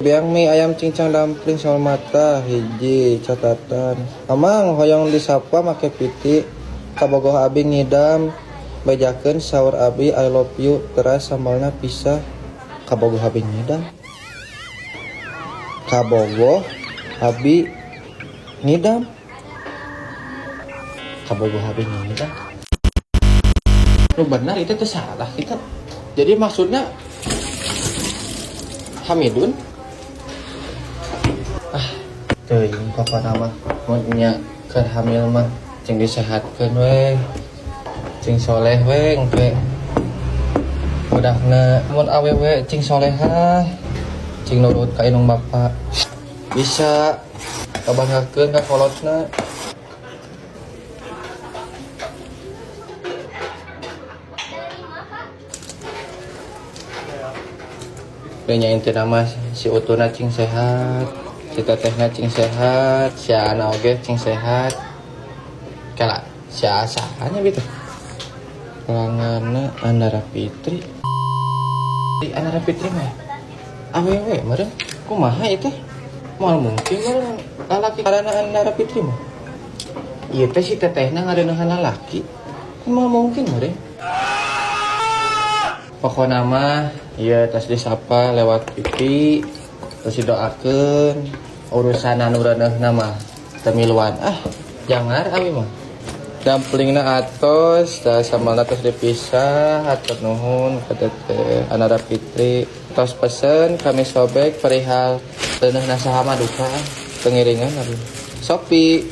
Biang mie ayam cincang dumpling sama mata hiji catatan. Amang hoyong disapa make piti kabogoh abi ngidam bejakeun saur abi I love you teras sambalna pisah kabogoh abi ngidam. Kabogoh abi ngidam. Kabogoh abi ngidam. Lu benar itu teh salah kita. Jadi maksudnya Hamidun teuing papa nama mun nya keur hamil mah cing disehatkeun we cing soleh we engke budakna mun awewe cing solehah cing nurut ka indung bapa bisa kabanggakeun ka kolotna. Nyanyiin nama si utuna cing sehat, si tetehna cing sehat, si ana oge cing sehat. Kala si asahanya gitu. Pelangana Andara Fitri. Di Andara Fitri mah awewe meureun kumaha ieu teh? Moal mungkin meureun lalaki karana Andara Fitri mah. Ieu teh si tetehna ngareuneuhan lalaki. Moal mungkin meureun. Pokokna mah ieu tos disapa lewat pipi terus didoakeun urusan anu reuneuhna mah teu miluan. Jangar abi mah. Dumplingna atos da sambalna tos dipisah hatur nuhun ka Teteh Andara Fitri. Tos pesen kami sobek perihal reuneuhna saha mah duka pengiringan abi. Sopi